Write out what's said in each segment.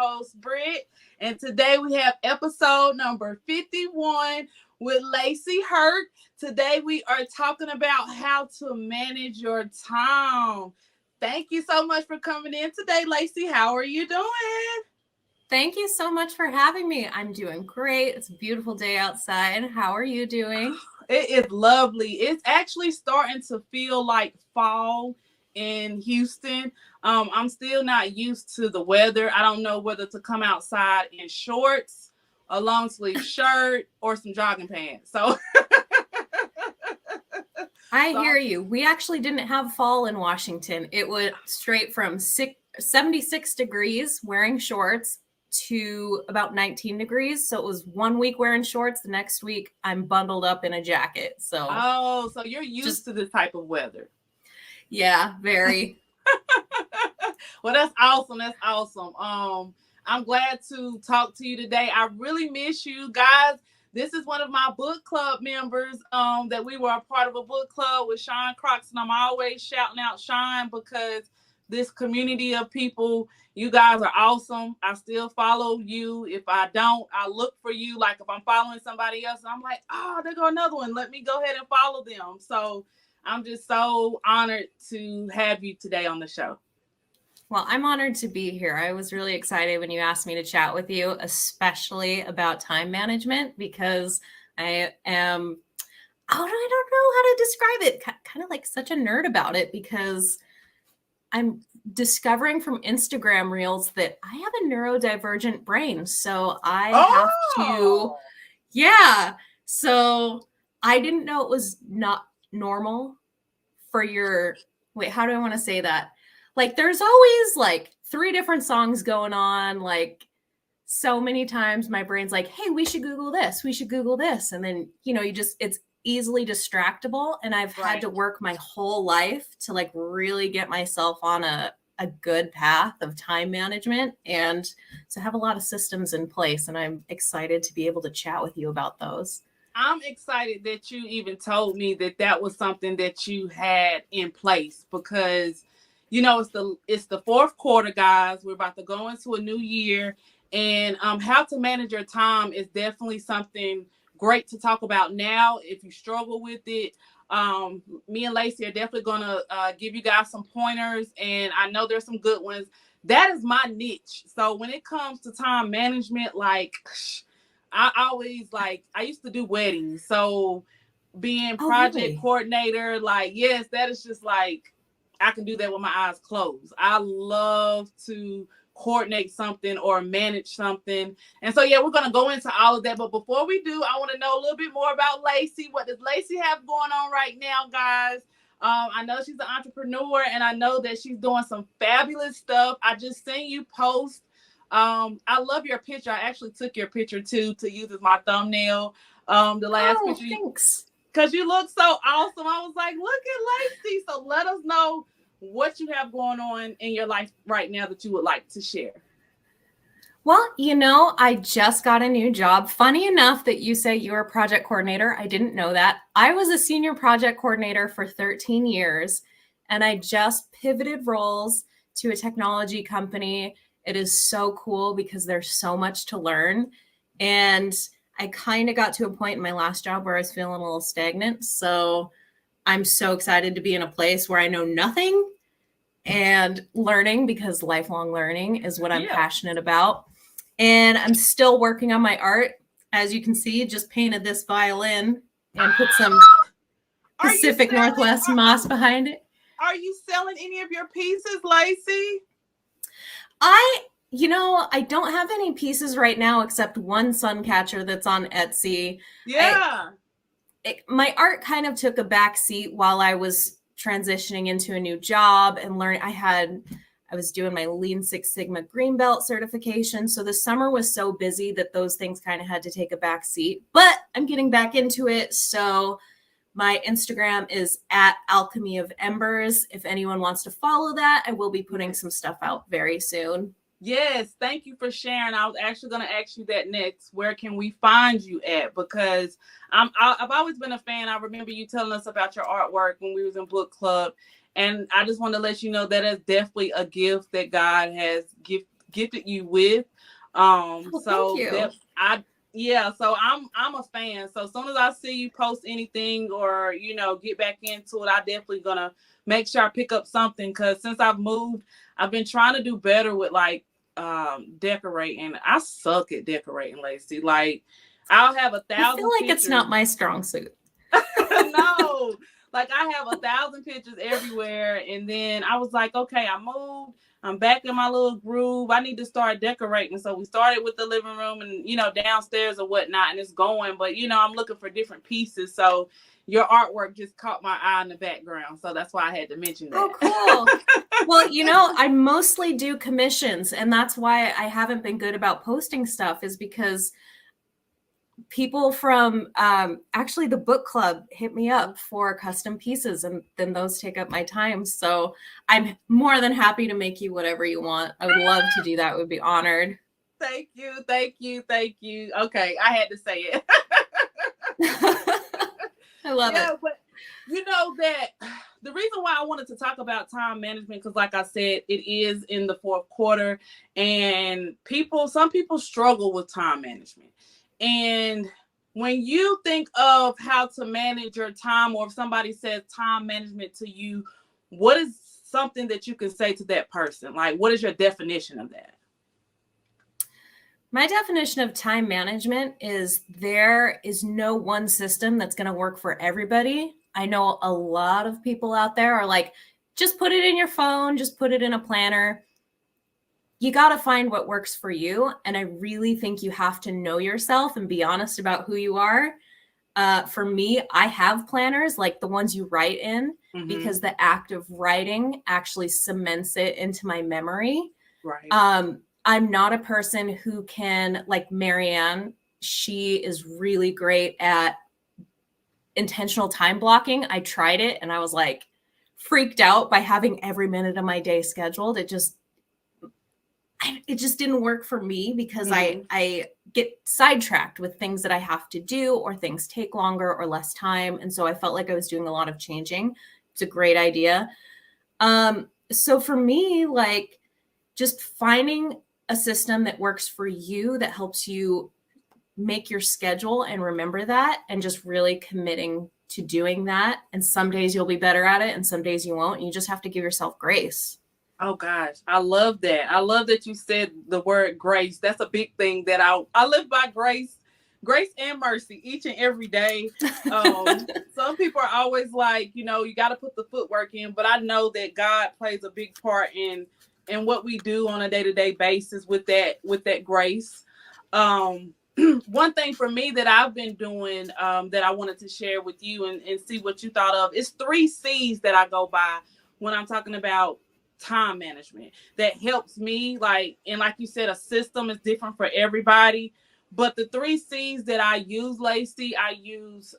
host, Britt. And today we have episode number 51 with Lacy Hurt. Today we are talking about how to manage your time. Thank you so much for coming in today, Lacy. How are you doing? Thank you so much for having me. I'm doing great. It's a beautiful day outside. How are you doing? It is lovely. It's actually starting to feel like fall in Houston. I'm still not used to the weather. I don't know whether to come outside in shorts, a long sleeve shirt, or some jogging pants. So I hear you. We actually didn't have fall in Washington. It went straight from 76 degrees wearing shorts to about 19 degrees. So it was 1 week wearing shorts. The next week I'm bundled up in a jacket. So you're used to this type of weather. Yeah, very. Well, that's awesome. That's awesome. I'm glad to talk to you today. I really miss you guys. This is one of my book club members that we were a part of a book club with Sean Croxton. I'm always shouting out Sean because this community of people, you guys are awesome. I still follow you. If I don't, I look for you. Like if I'm following somebody else, I'm like, oh, there go another one. Let me go ahead and follow them. So I'm just so honored to have you today on the show. Well, I'm honored to be here. I was really excited when you asked me to chat with you, especially about time management, because I don't know how to describe it. Kind of like such a nerd about it, because I'm discovering from Instagram reels that I have a neurodivergent brain. So I have to, So I didn't know it was not normal for how do I want to say that? Like there's always like 3 different songs going on. Like so many times my brain's like, hey, we should Google this. We should Google this. And then, it's easily distractible. And I've had to work my whole life to like really get myself on a good path of time management. And so I have a lot of systems in place, and I'm excited to be able to chat with you about those. I'm excited that you even told me that was something that you had in place, because it's the fourth quarter, guys. We're about to go into a new year, and how to manage your time is definitely something great to talk about now. If you struggle with it, me and Lacy are definitely gonna give you guys some pointers, and I know there's some good ones. That is my niche. So when it comes to time management, like I used to do weddings, so being project coordinator, like yes, that is just like I can do that with my eyes closed. I love to coordinate something or manage something. And so, we're going to go into all of that. But before we do, I want to know a little bit more about Lacy. What does Lacy have going on right now, guys? I know she's an entrepreneur, and I know that she's doing some fabulous stuff. I just seen you post. I love your picture. I actually took your picture, too, to use as my thumbnail. The last picture. Thanks. Because you look so awesome. I was like, look at Lacy. So let us know what you have going on in your life right now that you would like to share. Well, I just got a new job. Funny enough that you say you're a project coordinator. I didn't know that. I was a senior project coordinator for 13 years, and I just pivoted roles to a technology company. It is so cool because there's so much to learn. And I kind of got to a point in my last job where I was feeling a little stagnant. So I'm so excited to be in a place where I know nothing and learning, because lifelong learning is what I'm passionate about. And I'm still working on my art. As you can see, just painted this violin and put some Pacific Northwest moss behind it. Are you selling any of your pieces, Lacy? I don't have any pieces right now except one sun catcher that's on Etsy. Yeah. My art kind of took a back seat while I was transitioning into a new job and learning. I was doing my Lean Six Sigma Green Belt certification. So the summer was so busy that those things kind of had to take a back seat, but I'm getting back into it. So my Instagram is at Alchemy of Embers. If anyone wants to follow that, I will be putting some stuff out very soon. Yes, thank you for sharing. I was actually going to ask you that next. Where can we find you at? Because I've always been a fan. I remember you telling us about your artwork when we was in book club. And I just want to let you know that is definitely a gift that God has gifted you with. Well, thank So you. that I yeah, so I'm a fan. So as soon as I see you post anything or get back into it, I definitely gonna make sure I pick up something because since I've moved, I've been trying to do better with like decorating. I suck at decorating, Lacy. Like I'll have a I feel thousand like it's not pictures. my strong suit. No, like I have a thousand pictures everywhere, and then I was like, okay, I moved. I'm back in my little groove. I need to start decorating. So we started with the living room and downstairs or whatnot, and it's going. But I'm looking for different pieces. So your artwork just caught my eye in the background, so that's why I had to mention Oh, that. cool. Well, I mostly do commissions, and that's why I haven't been good about posting stuff, is because people from actually the book club hit me up for custom pieces, and then those take up my time. So I'm more than happy to make you whatever you want. I would love to do that. Would be honored. Thank you, thank you, thank you. Okay, I had to say it. I love it. But that the reason why I wanted to talk about time management, because like I said, it is in the fourth quarter, and some people struggle with time management. And when you think of how to manage your time, or if somebody says time management to you, what is something that you can say to that person? Like, what is your definition of that? My definition of time management is there is no one system that's going to work for everybody. I know a lot of people out there are like, just put it in your phone, just put it in a planner. You got to find what works for you. And I really think you have to know yourself and be honest about who you are. For me, I have planners like the ones you write in, because the act of writing actually cements it into my memory. Right. I'm not a person who can, like Marianne, she is really great at intentional time blocking. I tried it and I was like freaked out by having every minute of my day scheduled. It just didn't work for me because I get sidetracked with things that I have to do, or things take longer or less time. And so I felt like I was doing a lot of changing. It's a great idea. So for me, like just finding a system that works for you, that helps you make your schedule and remember that, and just really committing to doing that. And some days you'll be better at it and some days you won't. You just have to give yourself grace. Oh gosh, I love that. I love that you said the word grace. That's a big thing that I live by grace and mercy each and every day. Some people are always like, you got to put the footwork in, but I know that God plays a big part in what we do on a day-to-day basis with that grace. One thing for me that I've been doing that I wanted to share with you and see what you thought of is 3 C's that I go by when I'm talking about time management that helps me. Like you said, a system is different for everybody, but the 3 C's that I use, Lacy, I use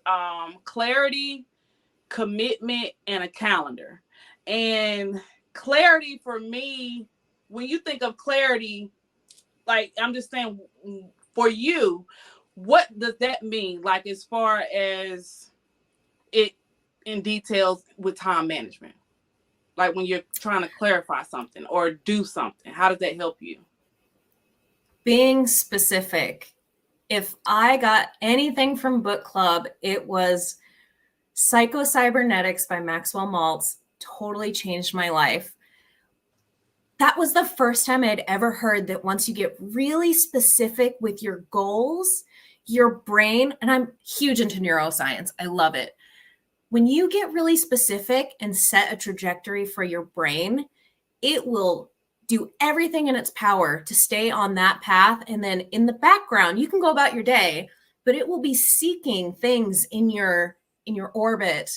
clarity, commitment, and a calendar. And clarity for me, when you think of clarity, like I'm just saying, for you, what does that mean? Like as far as it in details with time management? Like when you're trying to clarify something or do something, how does that help you? Being specific. If I got anything from book club, it was Psycho-Cybernetics by Maxwell Maltz. Totally changed my life. That was the first time I'd ever heard that once you get really specific with your goals, your brain, and I'm huge into neuroscience, I love it. When you get really specific and set a trajectory for your brain, it will do everything in its power to stay on that path. And then in the background, you can go about your day, but it will be seeking things in your orbit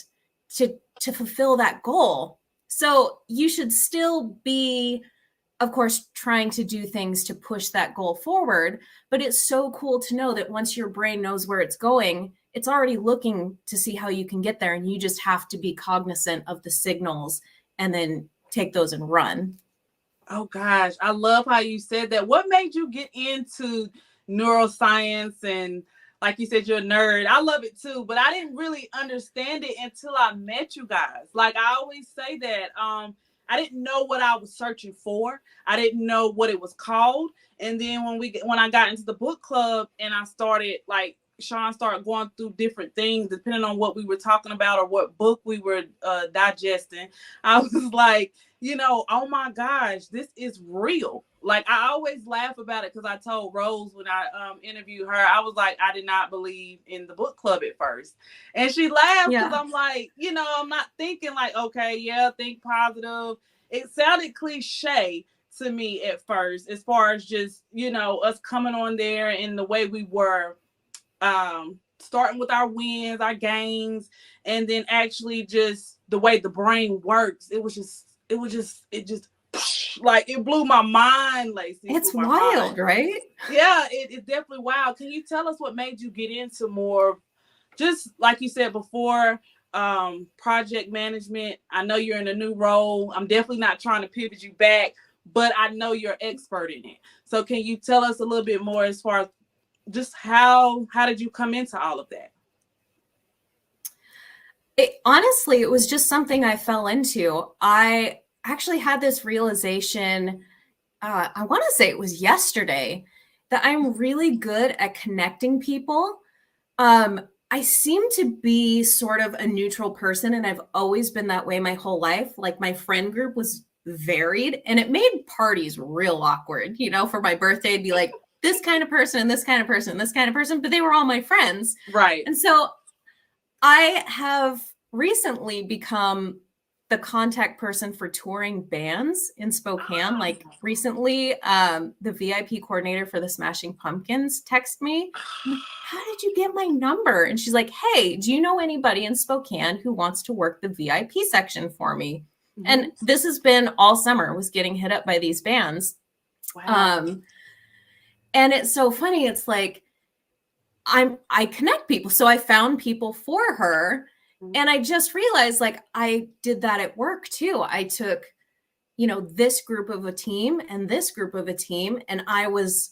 to fulfill that goal. So you should still be, of course, trying to do things to push that goal forward. But it's so cool to know that once your brain knows where it's going, it's already looking to see how you can get there. And you just have to be cognizant of the signals and then take those and run. Oh gosh, I love how you said that. What made you get into neuroscience? And like you said, you're a nerd. I love it too, but I didn't really understand it until I met you guys. Like I always say that I didn't know what I was searching for. I didn't know what it was called. And then when I got into the book club and I started, like Sean started going through different things depending on what we were talking about or what book we were digesting, I was like, oh my gosh, this is real. Like, I always laugh about it because I told Rose when I interviewed her, I was like, I did not believe in the book club at first. And she laughed because I'm like, I'm not thinking like, okay, yeah, think positive. It sounded cliche to me at first, as far as just, us coming on there and the way we were, starting with our wins, our gains, and then actually just the way the brain works. It just like, it blew my mind, Lacy. It's wild, right? Yeah, it's definitely wild. Can you tell us what made you get into more, just like you said before, project management? I know you're in a new role. I'm definitely not trying to pivot you back, but I know you're an expert in it. So can you tell us a little bit more as far as just how did you come into all of that? Honestly, it was just something I fell into. I actually had this realization, I want to say it was yesterday, that I'm really good at connecting people. I seem to be sort of a neutral person, and I've always been that way my whole life. Like, my friend group was varied, and it made parties real awkward. For my birthday, it'd be like this kind of person and this kind of person and this kind of person, but they were all my friends. Right. And so I have recently become the contact person for touring bands in Spokane. Like, recently, the VIP coordinator for the Smashing Pumpkins texted me. How did you get my number? And she's like, hey, do you know anybody in Spokane who wants to work the VIP section for me? Mm-hmm. And this has been all summer, was getting hit up by these bands. Wow. And it's so funny. It's like, I connect people. So I found people for her. And I just realized, like, I did that at work too. I took, this group of a team and this group of a team, and I was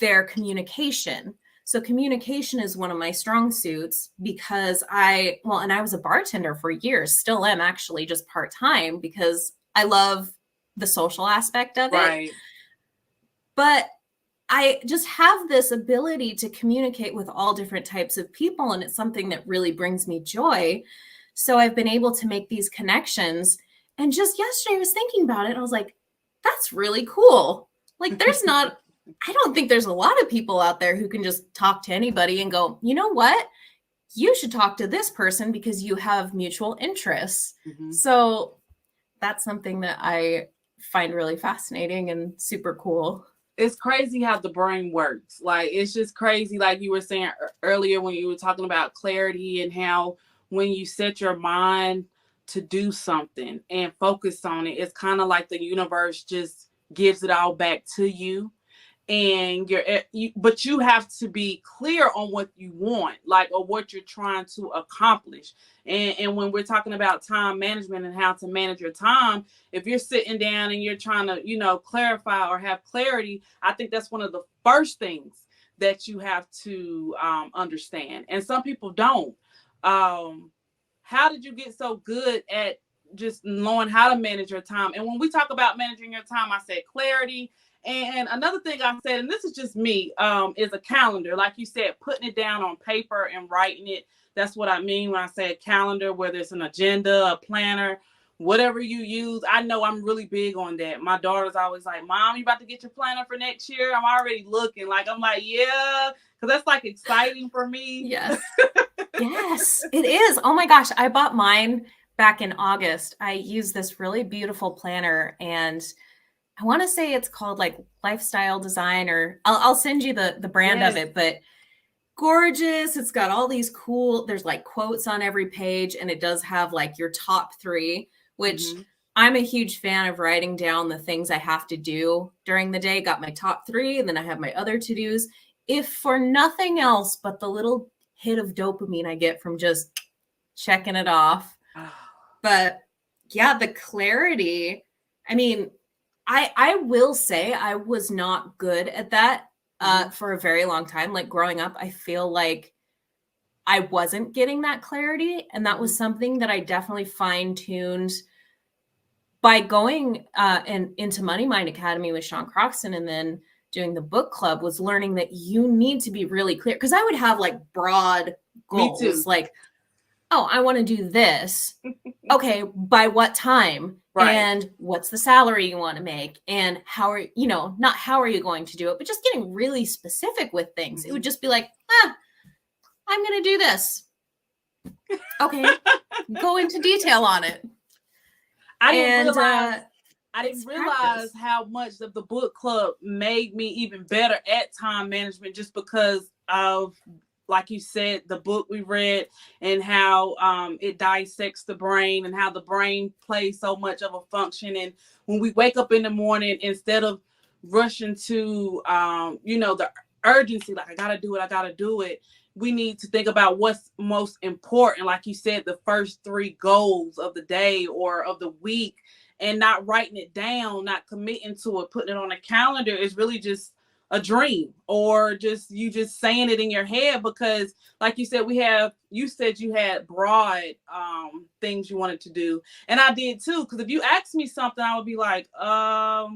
their communication. So communication is one of my strong suits because and I was a bartender for years, still am actually, just part-time, because I love the social aspect of it. But I just have this ability to communicate with all different types of people, and it's something that really brings me joy. So I've been able to make these connections. And just yesterday I was thinking about it, and I was like, that's really cool. Like, I don't think there's a lot of people out there who can just talk to anybody and go, you know what? You should talk to this person because you have mutual interests. Mm-hmm. So that's something that I find really fascinating and super cool. It's crazy how the brain works. Like, it's just crazy. Like you were saying earlier when you were talking about clarity, and how when you set your mind to do something and focus on it, it's kind of like the universe just gives it all back to you. And but you have to be clear on what you want, like, or what you're trying to accomplish. And when we're talking about time management and how to manage your time, if you're sitting down and you're trying to, clarify or have clarity, I think that's one of the first things that you have to understand. And some people don't. How did you get so good at just knowing how to manage your time? And when we talk about managing your time, I said clarity. And another thing I said, and this is just me, is a calendar. Like you said, putting it down on paper and writing it. That's what I mean when I say a calendar, whether it's an agenda, a planner, whatever you use. I know I'm really big on that. My daughter's always like, Mom, you about to get your planner for next year? I'm already looking. Like, I'm like, yeah, because that's like exciting for me. Yes. Yes, it is. Oh my gosh. I bought mine back in August. I use this really beautiful planner, and I want to say it's called like Lifestyle Design, or I'll send you the brand of it, but gorgeous. It's got all these cool, there's like quotes on every page, and it does have like your top 3, which I'm a huge fan of writing down the things I have to do during the day. Got my top 3, and then I have my other to-dos, if for nothing else but the little hit of dopamine I get from just checking it off. But yeah, the clarity, I mean, I will say I was not good at that for a very long time. Like, growing up, I feel like I wasn't getting that clarity. And that was something that I definitely fine-tuned by going and into Money Mind Academy with Sean Croxton and then doing the book club was learning that you need to be really clear. Because I would have like broad goals, Me too. like, oh, I want to do this. Okay, by what time? Right. And what's the salary you want to make? And how are, not how are you going to do it, but just getting really specific with things. It would just be like, I'm going to do this. Okay, go into detail on it. I didn't realize how much of the book club made me even better at time management, just because of, like you said, the book we read and how it dissects the brain and how the brain plays so much of a function. And when we wake up in the morning, instead of rushing to, the urgency, like I got to do it, we need to think about what's most important. Like you said, the first 3 goals of the day or of the week, and not writing it down, not committing to it, putting it on a calendar is really just a dream, or just you just saying it in your head. Because like you said, you said you had broad things you wanted to do, and I did too. Because if you asked me something, I would be like, well,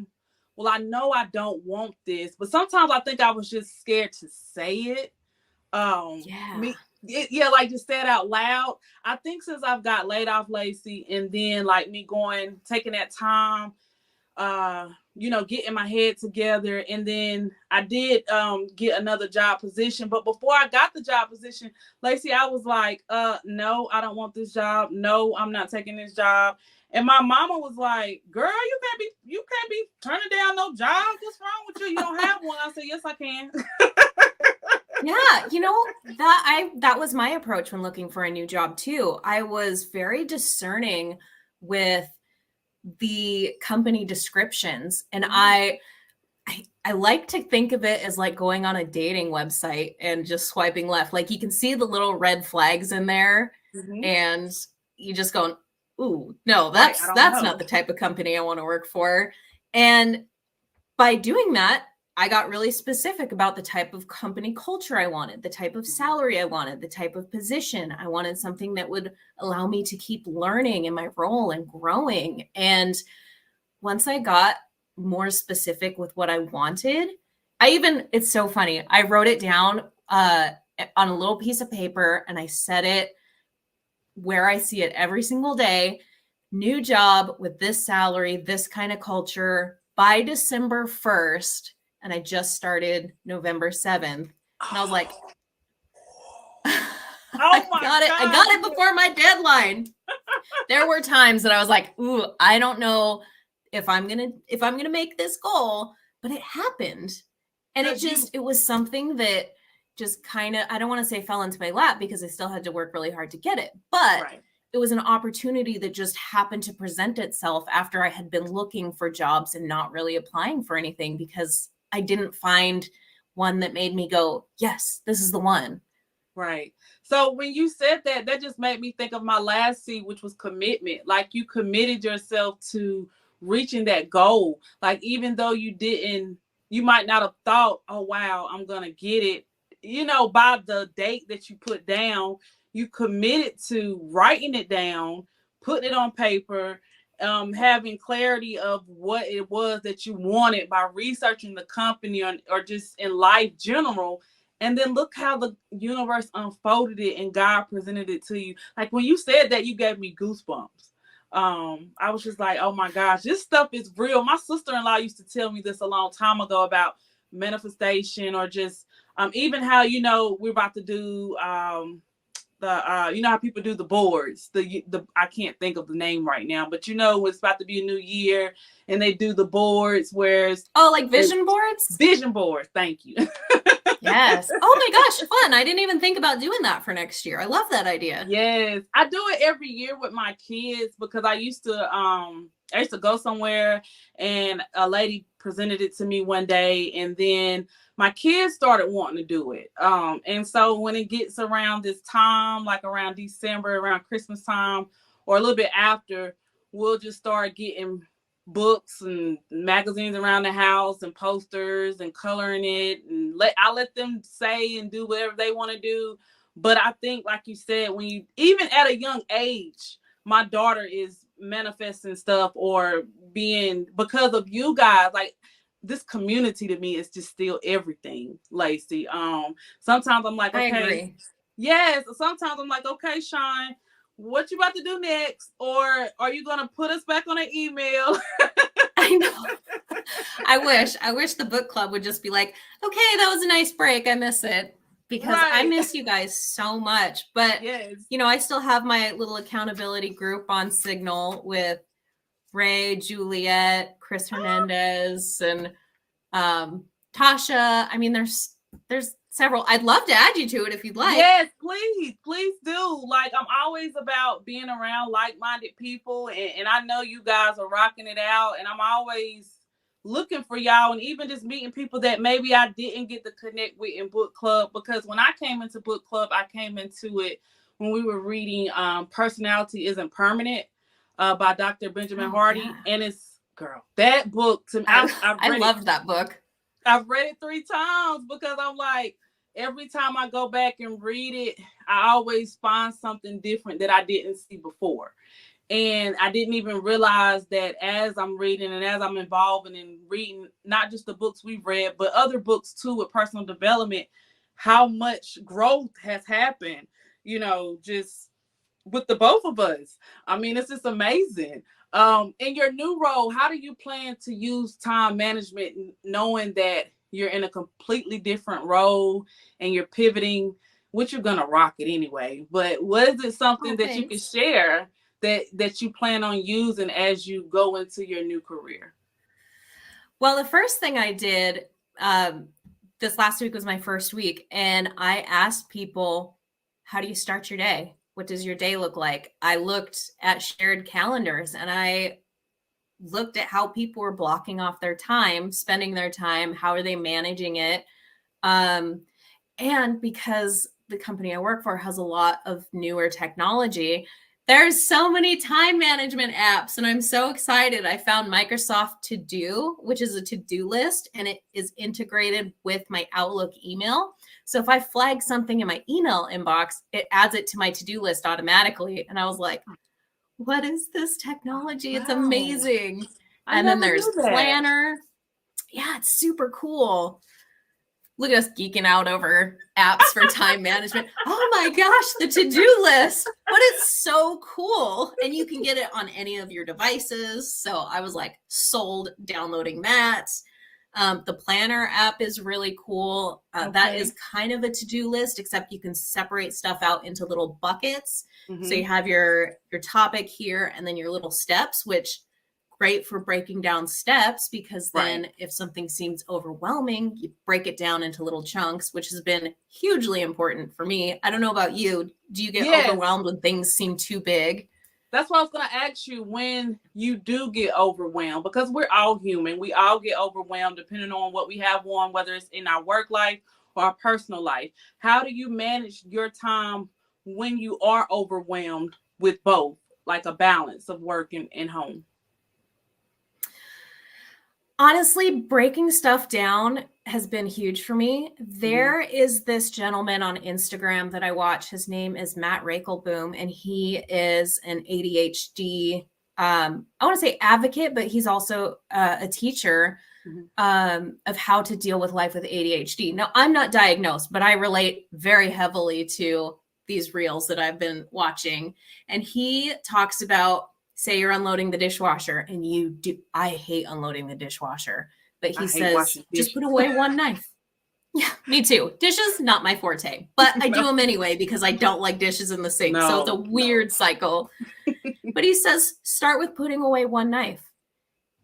I know I don't want this, but sometimes I think I was just scared to say it. Like just say it out loud. I think since I've got laid off, Lacy, and then like me taking that time, getting my head together, and then I did get another job position. But before I got the job position, Lacy, I was like, no, I don't want this job. No, I'm not taking this job. And my mama was like, girl, you can't be turning down no jobs. What's wrong with you? You don't have one. I said, yes, I can. Yeah, that was my approach when looking for a new job too. I was very discerning with the company descriptions, and I like to think of it as like going on a dating website and just swiping left. Like you can see the little red flags in there, and you just go, ooh, no, that's not the type of company I want to work for. And by doing that, I got really specific about the type of company culture I wanted, the type of salary I wanted, the type of position. I wanted something that would allow me to keep learning in my role and growing. And once I got more specific with what I wanted, it's so funny. I wrote it down on a little piece of paper, and I set it where I see it every single day. New job with this salary, this kind of culture by December 1st. And I just started November 7th. And I was like, I got it before my deadline. There were times that I was like, ooh, I don't know if I'm gonna make this goal, but it happened. And it was something that just kind of, I don't want to say fell into my lap, because I still had to work really hard to get it. But it was an opportunity that just happened to present itself after I had been looking for jobs and not really applying for anything, because I didn't find one that made me go, yes, this is the one. Right. So when you said that just made me think of my last C, which was commitment. Like you committed yourself to reaching that goal. Like even though you might not have thought, oh, wow, I'm going to get it. By the date that you put down, you committed to writing it down, putting it on paper, having clarity of what it was that you wanted by researching the company or just in life general. And then look how the universe unfolded it and God presented it to you. Like when you said that, you gave me goosebumps. I was just like, oh my gosh, this stuff is real. My sister-in-law used to tell me this a long time ago about manifestation, or just even how, we're about to do how people do the boards, the I can't think of the name right now, but it's about to be a new year and they do the boards like vision boards. Thank you. Yes. Oh my gosh, fun. I didn't even think about doing that for next year. I love that idea. Yes, I do it every year with my kids, because I used to go somewhere and a lady presented it to me one day, and then my kids started wanting to do it. And so when it gets around this time, like around December, around Christmas time, or a little bit after, we'll just start getting books and magazines around the house and posters and coloring it, and I let them say and do whatever they want to do. But I think, like you said, when you, even at a young age, my daughter is manifesting stuff or being because of you guys. Like this community to me is just still everything, Lacy. Sometimes I'm like, I okay, agree. yes. Sometimes I'm like, okay, Sean, what you about to do next? Or are you gonna put us back on an email? I know. I wish the book club would just be like, okay, that was a nice break. I miss it because I Right. miss you guys so much. But, Yes. I still have my little accountability group on Signal with Ray, Juliet, Chris Hernandez, and Tasha. I mean, there's several. I'd love to add you to it if you'd like. Yes, please do. Like I'm always about being around like-minded people, and I know you guys are rocking it out, and I'm always looking for y'all, and even just meeting people that maybe I didn't get to connect with in book club. Because when I came into book club, I came into it when we were reading "Personality Isn't Permanent" by Dr. Benjamin Oh Hardy, yeah, and it's girl that book to me. I've I read it. loved that book. I've read it 3 times because I'm like, every time I go back and read it, I always find something different that I didn't see before. And I didn't even realize that as I'm reading and as I'm involving in reading, not just the books we've read, but other books too with personal development, how much growth has happened, just with the both of us. I mean, it's just amazing. In your new role, how do you plan to use time management, knowing that you're in a completely different role and you're pivoting, which you're gonna rock it anyway. But what is it something Oh, that you can thanks. share that you plan on using as you go into your new career? Well, the first thing I did this last week was my first week, and I asked people, how do you start your day? What does your day look like? I looked at shared calendars and I looked at how people were blocking off their time, spending their time, how are they managing it? Um, and because the company I work for has a lot of newer technology, there's so many time management apps, and I'm so excited. I found Microsoft To Do, which is a to-do list, and it is integrated with my Outlook email. So if I flag something in my email inbox, it adds it to my to-do list automatically. And I was like, what is this technology? It's Wow. amazing. I And then never there's knew that. Planner. Yeah, it's super cool. Look at us geeking out over apps for time management. Oh my gosh, the to-do list. But it's so cool. And you can get it on any of your devices. So I was like sold downloading that. The Planner app is really cool. That is kind of a to-do list, except you can separate stuff out into little buckets. So you Mm-hmm. have your topic here and then your little steps, which great for breaking down steps, because Right. then if something seems overwhelming, you break it down into little chunks, which has been hugely important for me. I don't know about you. Do you get Yes. overwhelmed when things seem too big? That's what I was going to ask you, when you do get overwhelmed, because we're all human. We all get overwhelmed depending on what we have on, whether it's in our work life or our personal life. How do you manage your time when you are overwhelmed with both, like a balance of work and home? Honestly, breaking stuff down has been huge for me. Mm-hmm. There is this gentleman on Instagram that I watch. His name is Matt Rakelboom, and he is an ADHD, I want to say advocate, but he's also a teacher Mm-hmm. of how to deal with life with ADHD. Now, I'm not diagnosed, but I relate very heavily to these reels that I've been watching. And he talks about, say you're unloading the dishwasher and you do, I hate unloading the dishwasher, but I he hate says, washing just put dishes. away one knife. Yeah, me too. Dishes, not my forte, but I do No, them anyway because I don't like dishes in the sink. So it's a no. weird cycle. But he says, start with putting away one knife.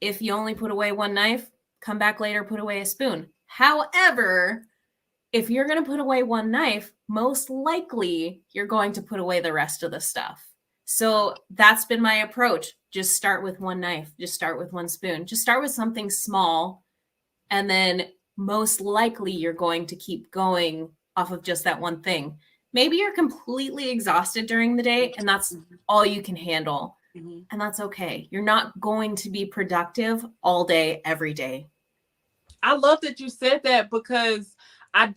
If you only put away one knife, come back later, put away a spoon. However, if you're going to put away one knife, most likely you're going to put away the rest of the stuff. So that's been my approach. Just start with one knife, just start with one spoon, just start with something small. And then most likely you're going to keep going off of just that one thing. Maybe you're completely exhausted during the day and that's all you can handle. Mm-hmm. And that's okay. You're not going to be productive all day, every day. I love that you said that because I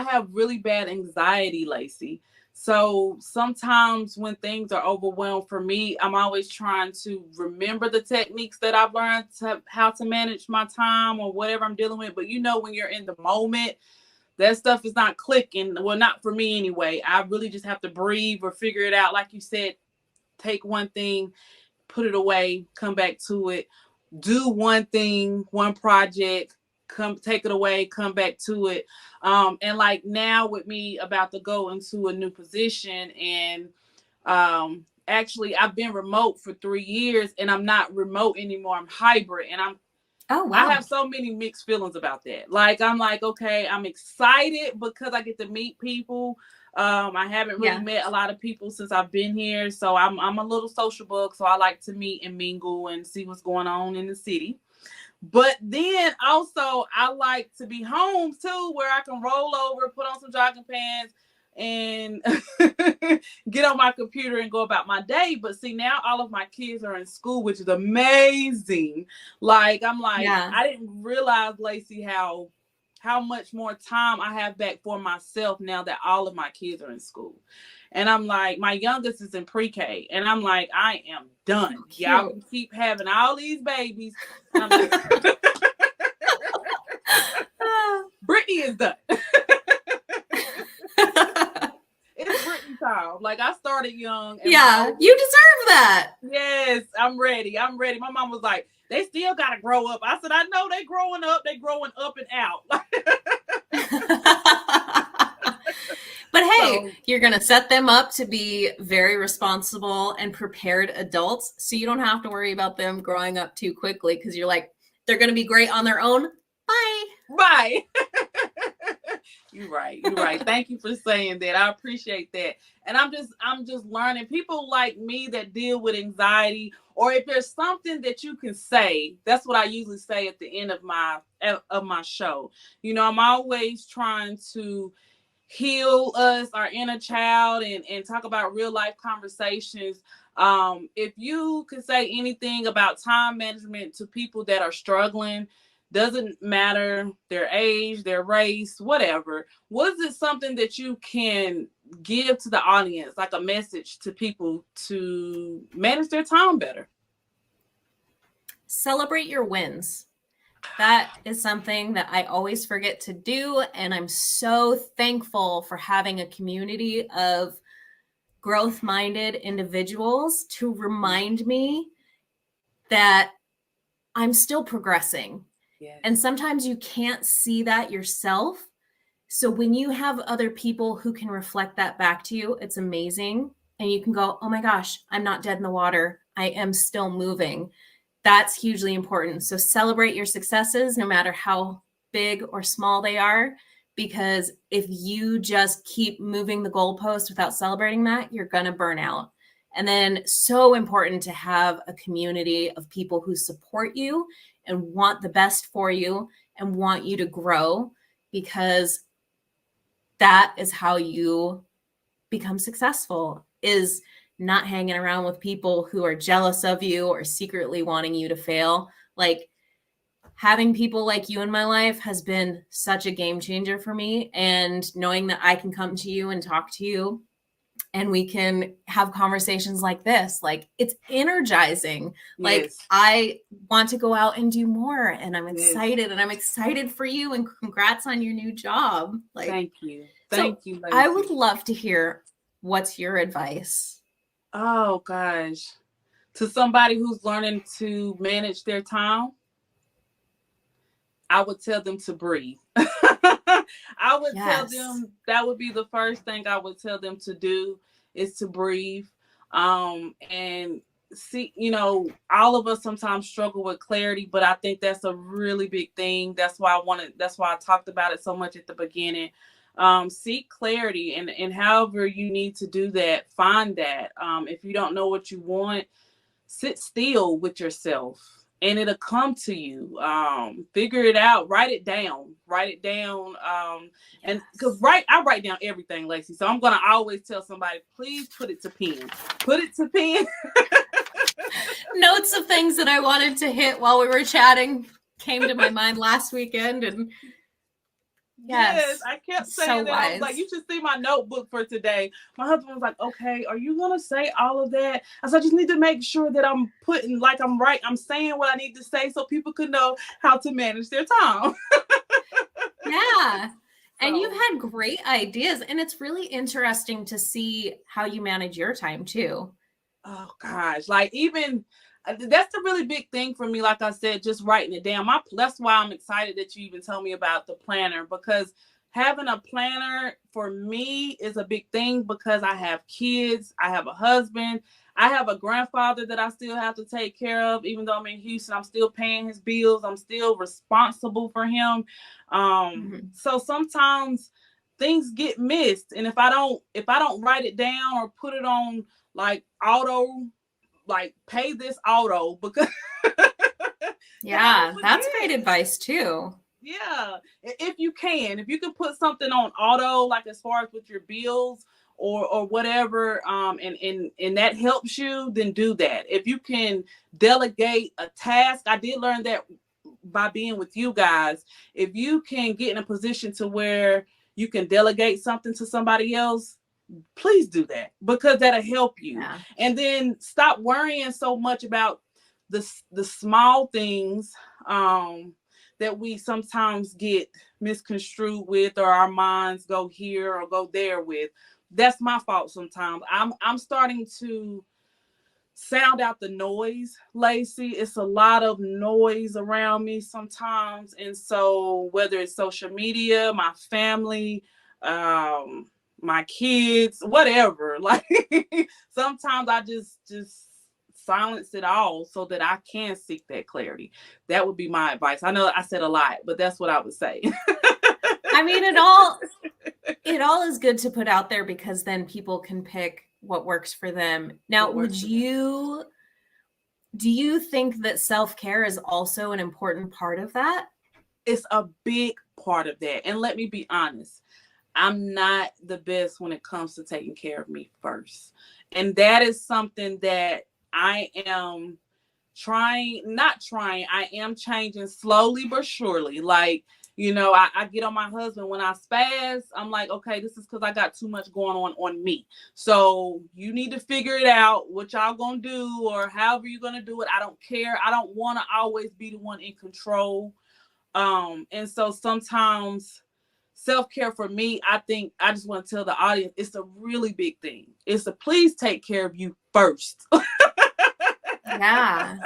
have really bad anxiety, Lacy. So sometimes when things are overwhelmed for me, I'm always trying to remember the techniques that I've learned to how to manage my time or whatever I'm dealing with. But when you're in the moment, that stuff is not clicking. Well, not for me anyway. I really just have to breathe or figure it out. Like you said, take one thing, put it away, come back to it, do one thing, one project, come take it away, come back to it. And like now with me about to go into a new position, and actually I've been remote for 3 years, and I'm not remote anymore. I'm hybrid, and Oh, I wow. have so many mixed feelings about that. Like, I'm like, okay, I'm excited because I get to meet people. I haven't really Yeah. met a lot of people since I've been here. So I'm a little social bug. So I like to meet and mingle and see what's going on in the city. But then also I like to be home too, where I can roll over, put on some jogging pants, and get on my computer and go about my day. But see, now all of my kids are in school, which is amazing. Like, I'm like, Yeah. I didn't realize, Lacy, how much more time I have back for myself now that all of my kids are in school. And I'm like, my youngest is in pre-K, and I'm like, I am done. So Y'all cute. can keep having all these babies. And I'm Brittany is done. It's Brittany time. Like, I started young. And Yeah, you deserve that. yes, I'm ready. I'm ready. My mom was like, they still got to grow up. I said, I know they growing up. They growing up and out. But hey, So, you're going to set them up to be very responsible and prepared adults. So you don't have to worry about them growing up too quickly because you're like, they're going to be great on their own. Bye. bye. You're right. You're right. Thank you for saying that. I appreciate that. And I'm just learning. People like me that deal with anxiety, or if there's something that you can say, that's what I usually say at the end of my show. I'm always trying to heal us, our inner child, and talk about real life conversations. If you could say anything about time management to people that are struggling, doesn't matter their age, their race, whatever, was it something that you can give to the audience, like a message to people to manage their time better? Celebrate your wins. That is something that I always forget to do. And I'm so thankful for having a community of growth minded individuals to remind me that I'm still progressing. Yes. And sometimes you can't see that yourself. So when you have other people who can reflect that back to you, it's amazing. And you can go, oh my gosh, I'm not dead in the water. I am still moving. That's hugely important. So celebrate your successes, no matter how big or small they are, because if you just keep moving the goalpost without celebrating that, you're going to burn out. And then so important to have a community of people who support you and want the best for you and want you to grow, because that is how you become successful, is not hanging around with people who are jealous of you or secretly wanting you to fail. Like, having people like you in my life has been such a game changer for me. And knowing that I can come to you and talk to you and we can have conversations like this, like, it's energizing. Like, Yes. I want to go out and do more, and I'm Yes. excited, and I'm excited for you, and congrats on your new job. Like, Thank you. so Thank you, Lacy. I would love to hear, what's your advice? Oh gosh. To somebody who's learning to manage their time, I would tell them to breathe. I would tell them that would be the first thing I would tell them to do, is to breathe. And see, all of us sometimes struggle with clarity, but I think that's a really big thing. That's why I talked about it so much at the beginning. Seek clarity, and however you need to do that, find that. If you don't know what you want, sit still with yourself and it'll come to you. Figure it out, write it down. And because I write down everything, Lacy. So I'm gonna always tell somebody, please put it to pen. Notes of things that I wanted to hit while we were chatting came to my mind last weekend, and Yes, Yes. I kept So saying that. I was like, wise. you should see my notebook for today. My husband was like, okay, are you gonna say all of that? I said, I just need to make sure that I'm putting like I'm right. I'm saying what I need to say so people could know how to manage their time. Yeah. And you So, had great ideas. And it's really interesting to see how you manage your time too. oh gosh, like even that's the really big thing for me. Like I said, just writing it down. That's why I'm excited that you even told me about the planner, because having a planner for me is a big thing because I have kids, I have a husband, I have a grandfather that I still have to take care of. Even though I'm in Houston, I'm still paying his bills. I'm still responsible for him. Mhm. So sometimes things get missed, and if I don't write it down or put it on like auto, like pay this auto, because then I Yeah, will that's great forget. advice too. Yeah, if you can put something on auto, like as far as with your bills or whatever, and that helps you, then do that. If you can delegate a task, I did learn that by being with you guys. If you can get in a position to where you can delegate something to somebody else, please do that, because that'll help you. Yeah. And then stop worrying so much about the small things, um that we sometimes get misconstrued with, or our minds go here or go there with. That's my fault sometimes. I'm starting to sound out the noise, Lacy. It's a lot of noise around me sometimes. And so whether it's social media, my family, um, my kids, whatever, like sometimes I just silence it all so that I can seek that clarity. That would be my advice. I know I said a lot, but that's what I would say. I mean, it all is good to put out there because then people can pick what works for them. Now, What works for them. do you think that self-care is also an important part of that? It's a big part of that. And let me be honest, I'm not the best when it comes to taking care of me first. And that is something that I am not trying, I am changing slowly but surely. Like, I get on my husband when I spaz. I'm like, okay, this is because I got too much going on me. So you need to figure it out, what y'all gonna do, or however you're gonna do it. I don't care. I don't want to always be the one in control. And so sometimes self-care for me, I think I just want to tell the audience, it's a really big thing. It's a please take care of you first. Yeah.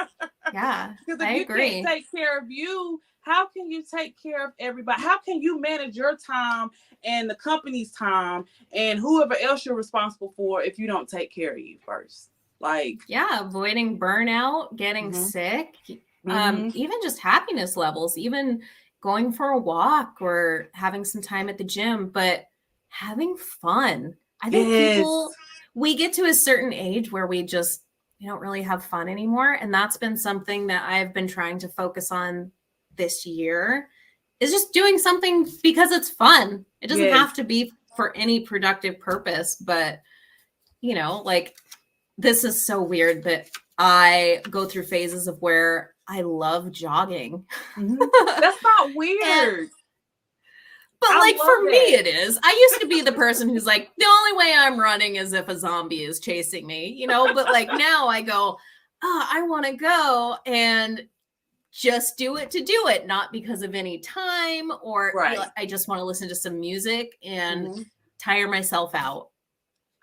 Yeah, Because if I you can't agree. take care of you, how can you take care of everybody? How can you manage your time and the company's time and whoever else you're responsible for if you don't take care of you first? Like, Yeah, avoiding burnout, getting mm-hmm, sick, mm-hmm, even just happiness levels, even going for a walk or having some time at the gym, but having fun. I think yes, we get to a certain age where we don't really have fun anymore. And that's been something that I've been trying to focus on this year is just doing something because it's fun. It doesn't yes. have to be for any productive purpose, but like this is so weird that I go through phases of where I love jogging. Mm-hmm. That's not And weird. but I like for love me that. it is. I used to be the person who's like the only way I'm running is if a zombie is chasing me, but like now I go, "Oh, I want to go and just do it to do it, not because of any time or Right. I just want to listen to some music and Mm-hmm. tire myself out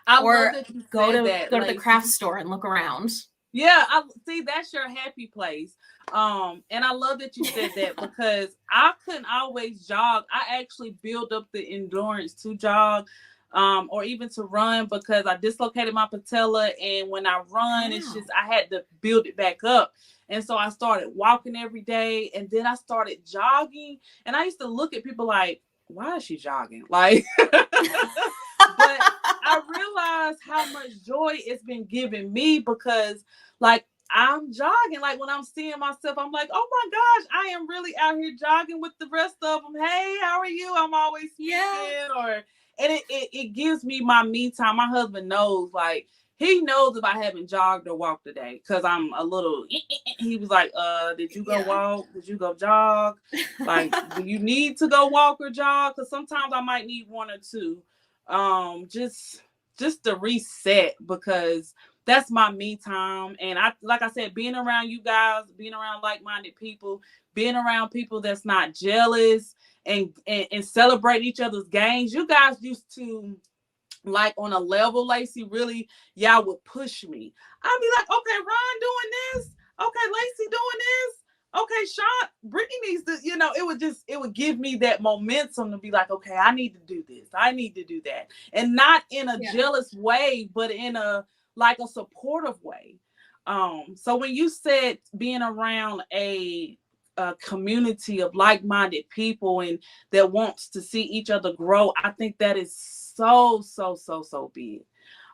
I love or that you go said to that, go to the craft Lacy. store and look around." Yeah, I see that's your happy place. And I love that you said that because I couldn't always jog. I actually build up the endurance to jog, or even to run, because I dislocated my patella, and when I run, it's Wow. just I had to build it back up. And so I started walking every day, and then I started jogging, and I used to look at people like, why is she jogging? Like, but I realized how much joy it's been giving me, because like I'm jogging. Like when I'm seeing myself, I'm like, oh my gosh, I am really out here jogging with the rest of them. Hey, how are you? I'm always Yeah. speaking, and it gives me my me time. My husband knows, like, he knows if I haven't jogged or walked today because I'm a little. He was like, did you go Yeah. walk? Did you go jog? Like, do you need to go walk or jog? Because sometimes I might need one or two. Just to reset because that's my me time. And I, like I said, being around you guys, being around like-minded people, being around people that's not jealous and celebrate each other's gains. You guys used to, like, on a level, Lacy, really, y'all would push me. I'd be like, okay, Ron doing this. Okay, Lacy doing this. Okay, Sean, Brittany needs to, it would give me that momentum to be like, okay, I need to do this. I need to do that. And not in a Yeah. jealous way, but in like a supportive way. So when you said being around a community of like-minded people and that wants to see each other grow, I think that is so big.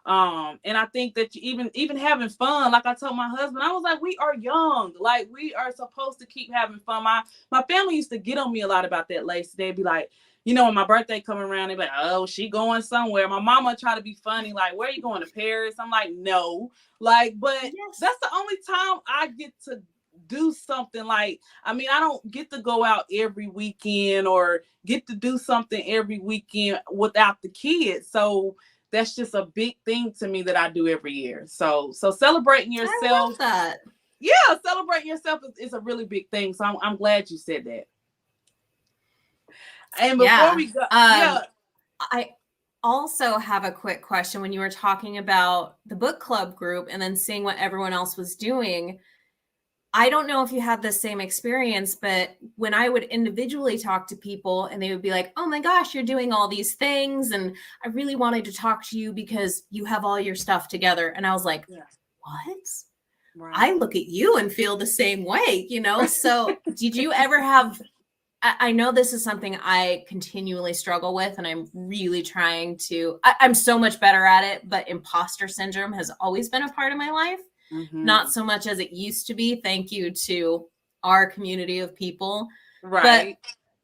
And I think that even having fun, like I told my husband, I was like, we are young, like we are supposed to keep having fun. My family used to get on me a lot about that, Lace. They'd be like, when my birthday coming around, they'd be like, oh, she going somewhere. My mama try to be funny, like, where are you going, to Paris? I'm like, no. Like, but Yes. that's the only time I get to do something. Like, I mean, I don't get to go out every weekend or get to do something every weekend without the kids. So that's just a big thing to me that I do every year. So celebrating I yourself, love that. yeah, celebrating yourself is a really big thing. So I'm glad you said that. And before Yeah. we go, yeah, I also have a quick question. When you were talking about the book club group and then seeing what everyone else was doing, I don't know if you had the same experience, but when I would individually talk to people and they would be like, oh my gosh, you're doing all these things. And I really wanted to talk to you because you have all your stuff together. And I was like, yeah, what? right. I look at you and feel the same way, you know? So did you ever have, I know this is something I continually struggle with, and I'm really trying to, I'm so much better at it, but imposter syndrome has always been a part of my life. Mm-hmm. Not so much as it used to be. Thank you to our community of people. But Right.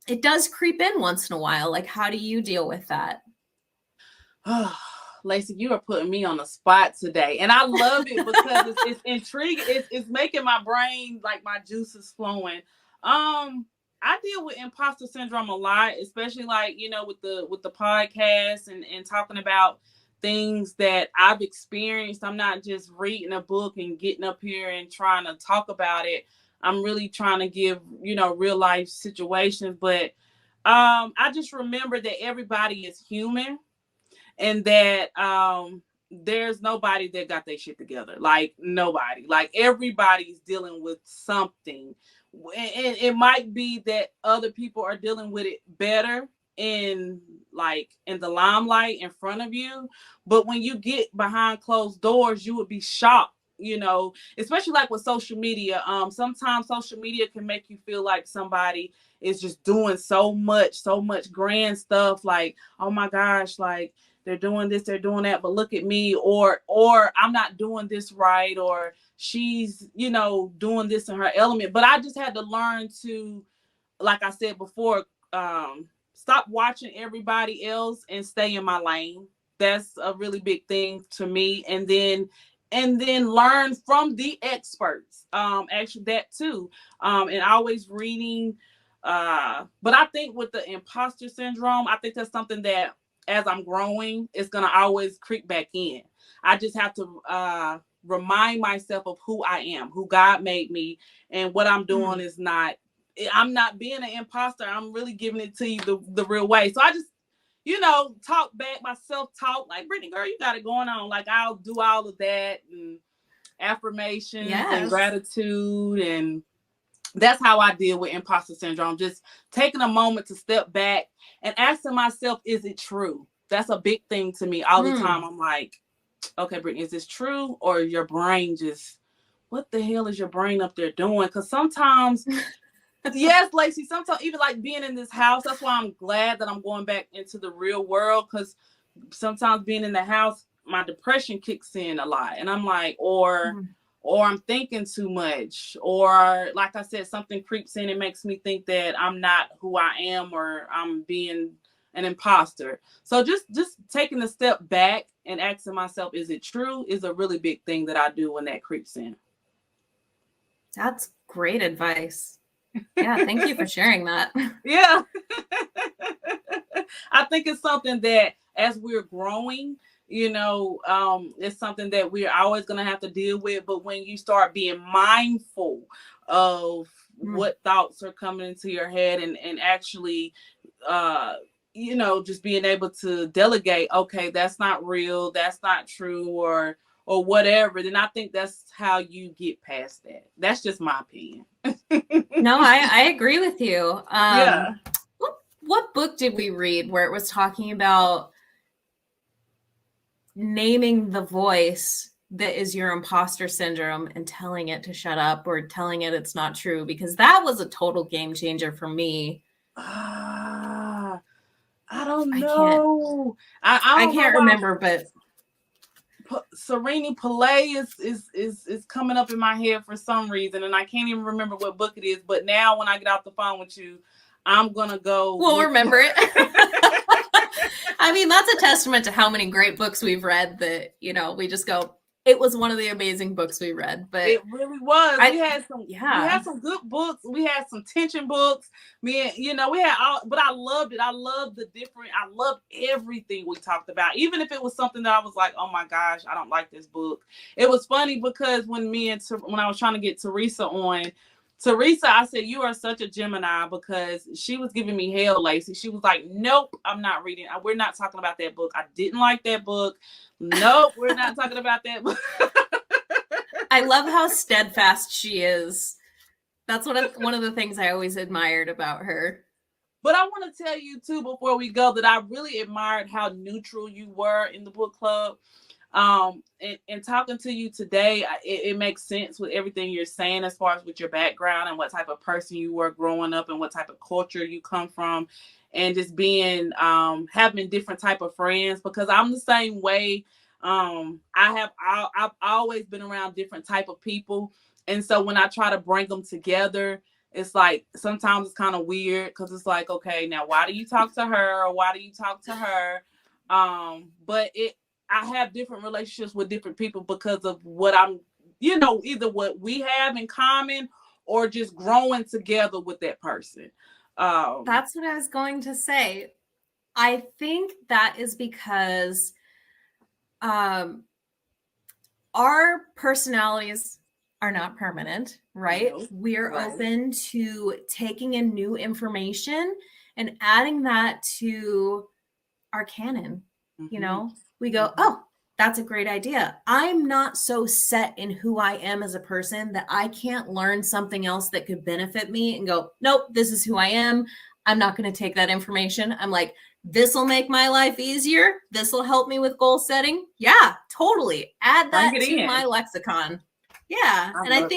it does creep in once in a while. Like, how do you deal with that? Lacy, you are putting me on the spot today, and I love it because it's intriguing. It's making my brain, like, my juices flowing. I deal with imposter syndrome a lot, especially, like, with the podcast and talking about things that I've experienced. I'm not just reading a book and getting up here and trying to talk about it. I'm really trying to give real life situations, but I just remember that everybody is human and that there's nobody that got their shit together. Like, nobody. Like, everybody's dealing with something. And it might be that other people are dealing with it better in the limelight in front of you, but when you get behind closed doors, you would be shocked, especially like with social media. Sometimes social media can make you feel like somebody is just doing so much grand stuff, like, oh my gosh, like, they're doing this, they're doing that, but look at me, or I'm not doing this right, or she's doing this in her element. But I just had to learn to, like I said before, stop watching everybody else and stay in my lane. That's a really big thing to me. And then learn from the experts. Actually, that too. And always reading. But I think with the imposter syndrome, I think that's something that, as I'm growing, it's gonna always creep back in. I just have to remind myself of who I am, who God made me, and what I'm doing is not. I'm not being an imposter. I'm really giving it to you the real way. So I just, talk back, my self-talk, like, Brittany, girl, you got it going on. Like, I'll do all of that and affirmations and Yes. gratitude. And that's how I deal with imposter syndrome. Just taking a moment to step back and asking myself, is it true? That's a big thing to me all the time. I'm like, okay, Brittany, is this true? Or your brain just, what the hell is your brain up there doing? Because sometimes, yes, Lacy, sometimes even like being in this house, that's why I'm glad that I'm going back into the real world, because sometimes being in the house, my depression kicks in a lot. And I'm like, or I'm thinking too much, or like I said, something creeps in and makes me think that I'm not who I am, or I'm being an imposter. So just taking a step back and asking myself, is it true, is a really big thing that I do when that creeps in. That's great advice. Yeah, thank you for sharing that. Yeah. I think it's something that as we're growing, it's something that we're always going to have to deal with. But when you start being mindful of what thoughts are coming into your head and actually, just being able to delegate, okay, that's not real, that's not true, or whatever, then I think that's how you get past that. That's just my opinion. No, I agree with you. Yeah. What book did we read where it was talking about naming the voice that is your imposter syndrome and telling it to shut up or telling it it's not true? Because that was a total game changer for me. I don't know. I don't can't know remember, but Serene Pillay is coming up in my head for some reason, and I can't even remember what book it is. But now, when I get off the phone with you, I'm gonna go. We'll remember it. I mean, that's a testament to how many great books we've read that, we just go, it was one of the amazing books we read. But it really was. We had some good books. We had some tension books. We had all, but I loved it. I loved everything we talked about. Even if it was something that I was like, oh my gosh, I don't like this book. It was funny because when I was trying to get Teresa on, I said, you are such a Gemini, because she was giving me hell, Lacy. She was like, nope, I'm not reading. We're not talking about that book. I didn't like that book. Nope, we're not talking about that book. I love how steadfast she is. That's one of the things I always admired about her. But I want to tell you, too, before we go, that I really admired how neutral you were in the book club. And talking to you today, it makes sense with everything you're saying as far as with your background and what type of person you were growing up and what type of culture you come from, and just being having different type of friends, because I'm the same way. I've always been around different type of people, and so when I try to bring them together, it's like sometimes it's kind of weird, because it's like, okay, now why do you talk to her, or why do you talk to her? But I have different relationships with different people because of what I'm, either what we have in common or just growing together with that person. That's what I was going to say. I think that is because our personalities are not permanent, right? Nope. We're open to taking in new information and adding that to our canon. We go, oh, that's a great idea. I'm not so set in who I am as a person that I can't learn something else that could benefit me and go, nope, this is who I am. I'm not going to take that information. I'm like, this will make my life easier. This will help me with goal setting. Yeah, totally. Add that to my lexicon. Yeah. And I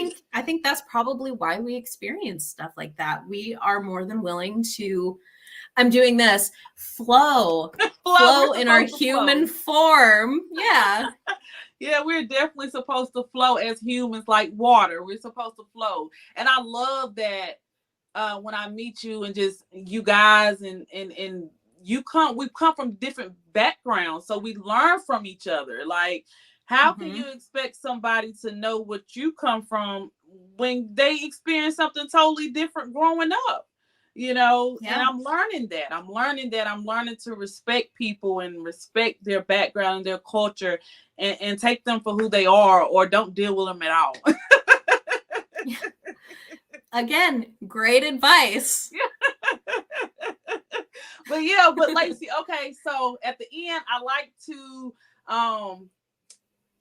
think that's probably why we experience stuff like that. We are more than willing to, I'm doing this, flow in our human form. Yeah. Yeah, we're definitely supposed to flow as humans, like water. We're supposed to flow. And I love that when I meet you and just you guys and we've come from different backgrounds, so we learn from each other. Like, how can you expect somebody to know what you come from when they experience something totally different growing up? And I'm learning that. I'm learning to respect people and respect their background and their culture, and take them for who they are, or don't deal with them at all. Again, great advice. But Lacy, okay, so at the end, I like to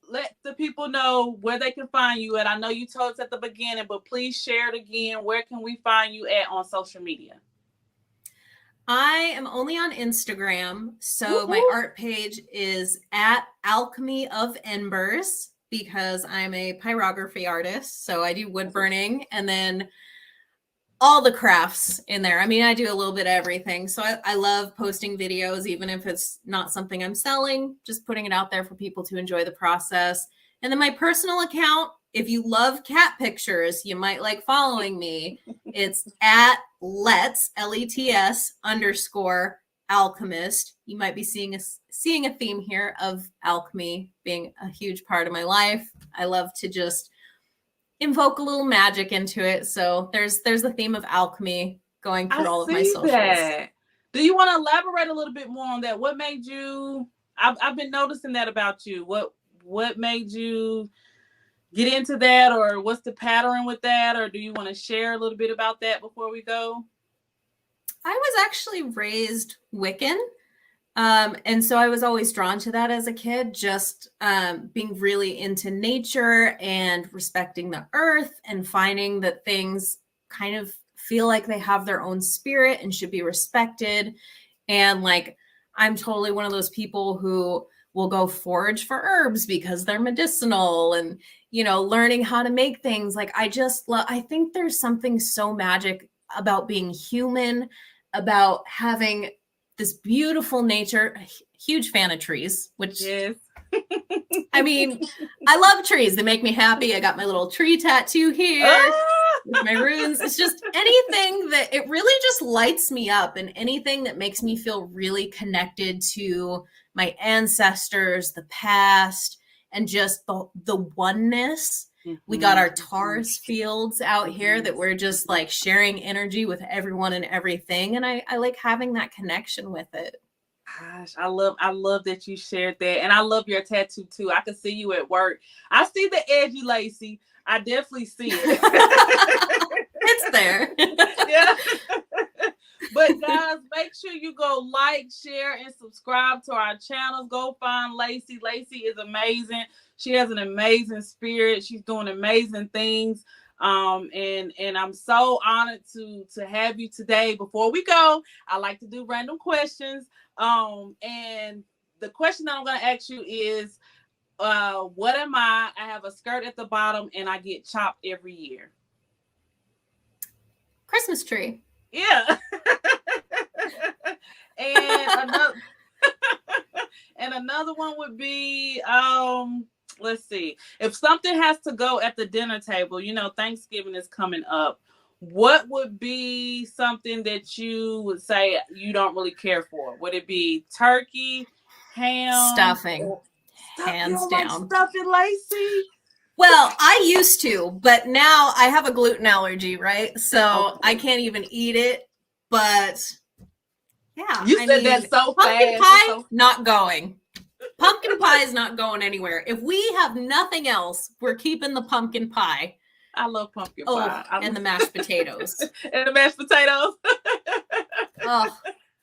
let the people know where they can find you at. I know you told us at the beginning, but please share it again. Where can we find you at on social media? I am only on Instagram, so my art page is at Alchemy of Embers, because I'm a pyrography artist. So I do wood burning and then all the crafts in there. I mean, I do a little bit of everything. So I love posting videos, even if it's not something I'm selling, just putting it out there for people to enjoy the process. And then my personal account, if you love cat pictures, you might like following me. It's at Lets, Lets _ alchemist. You might be seeing a theme here of alchemy being a huge part of my life. I love to just invoke a little magic into it. So there's the theme of alchemy going through all of my socials. That. Do you want to elaborate a little bit more on that? What made you? I've been noticing that about you. What made you get into that, or what's the pattern with that, or do you want to share a little bit about that before we go? I was actually raised Wiccan. And so I was always drawn to that as a kid, just being really into nature and respecting the earth and finding that things kind of feel like they have their own spirit and should be respected. And like, I'm totally one of those people who will go forage for herbs because they're medicinal, and, you know, learning how to make things. Like, I think there's something so magic about being human, about having this beautiful nature. Huge fan of trees, which yes. I mean, I love trees. They make me happy. I got my little tree tattoo here with my runes. It's just anything that it really just lights me up, and anything that makes me feel really connected to my ancestors, the past, and just the oneness. We got our Taurus fields out here that we're just like sharing energy with everyone and everything. And I like having that connection with it. Gosh, I love that you shared that. And I love your tattoo too. I can see you at work. I see the edgy Lacy. I definitely see it. It's there. Yeah. But guys, make sure you go like, share, and subscribe to our channels. Go find Lacy. Lacy is amazing. She has an amazing spirit. She's doing amazing things. And I'm so honored to have you today. Before we go, I like to do random questions. And the question that I'm going to ask you is, what am I? I have a skirt at the bottom and I get chopped every year. Christmas tree. Yeah. And another one would be, let's see. If something has to go at the dinner table, you know, Thanksgiving is coming up. What would be something that you would say you don't really care for? Would it be turkey, ham, stuffing? Hands down. Like stuffing, Lacy? Well, I used to, but now I have a gluten allergy, right? So I can't even eat it. But yeah, you said that so pumpkin fast. Pie, not going. Pumpkin pie is not going anywhere. If we have nothing else, we're keeping the pumpkin pie. I love pumpkin pie. And the mashed potatoes. And the mashed potatoes. Oh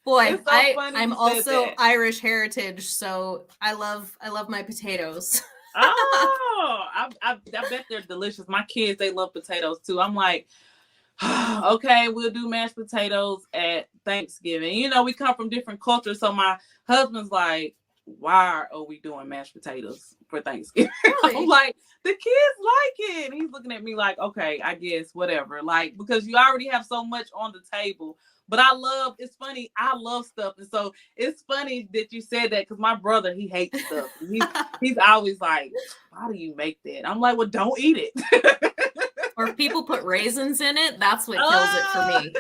boy, so I'm also Irish heritage, so I love my potatoes. Oh, I bet they're delicious. My kids, they love potatoes too. I'm like, okay, we'll do mashed potatoes at Thanksgiving. You know, we come from different cultures, so my husband's like, why are we doing mashed potatoes for Thanksgiving? Really? I'm like, the kids like it. And he's looking at me like, okay, I guess, whatever. Like, because you already have so much on the table. But it's funny, I love stuff. And so it's funny that you said that, because my brother, he hates stuff. He's always like, why do you make that? I'm like, well, don't eat it. Or if people put raisins in it, that's what kills it for me.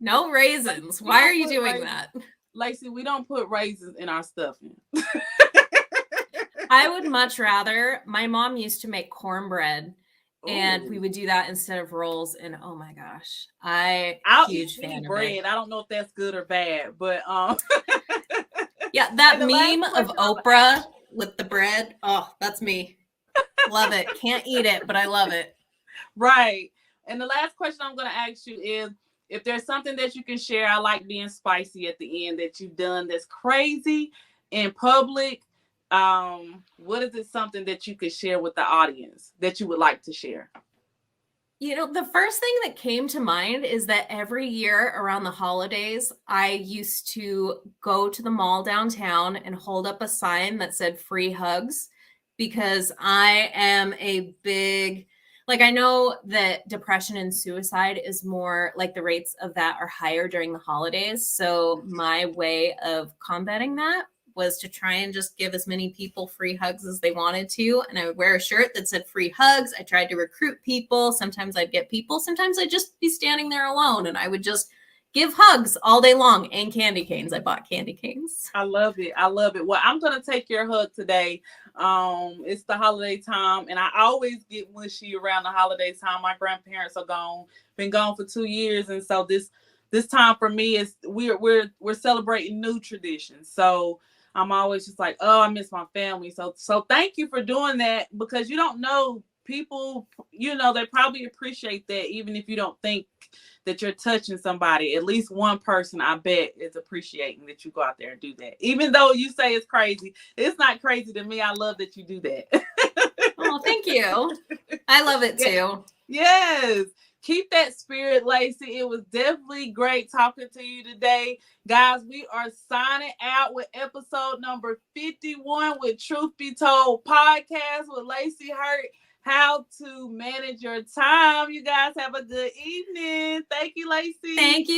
No raisins. Why are you doing that? Lacy, we don't put raisins in our stuffing. I would much rather, my mom used to make cornbread. And we would do that instead of rolls. And oh my gosh, I'll huge eat fan bread. of it. I don't know if that's good or bad, but yeah, that meme of Oprah with the bread. Oh, that's me. Love it. Can't eat it, but I love it. Right. And the last question I'm going to ask you is, if there's something that you can share, I like being spicy at the end, that you've done that's crazy in public. What is it, something that you could share with the audience that you would like to share? You know, the first thing that came to mind is that every year around the holidays, I used to go to the mall downtown and hold up a sign that said free hugs, because I am a big, like, I know that depression and suicide is more, like, the rates of that are higher during the holidays. So my way of combating that was to try and just give as many people free hugs as they wanted to. And I would wear a shirt that said free hugs. I tried to recruit people. Sometimes I'd get people. Sometimes I'd just be standing there alone, and I would just give hugs all day long and candy canes. I bought candy canes. I love it. I love it. Well, I'm gonna take your hug today. It's the holiday time, and I always get mushy around the holiday time. My grandparents are gone, been gone for 2 years, and so this time for me is we're celebrating new traditions. So I'm always just like, oh, I miss my family. So thank you for doing that, because you don't know, people, they probably appreciate that, even if you don't think that you're touching somebody. At least one person, I bet, is appreciating that you go out there and do that. Even though you say it's crazy, it's not crazy to me. I love that you do that. Oh, thank you. I love it too. Yes. Keep that spirit, Lacy. It was definitely great talking to you today. Guys, we are signing out with episode number 51 with Truth Be Told podcast with Lacy Hurt. How to manage your time. You guys have a good evening. Thank you, Lacy. Thank you.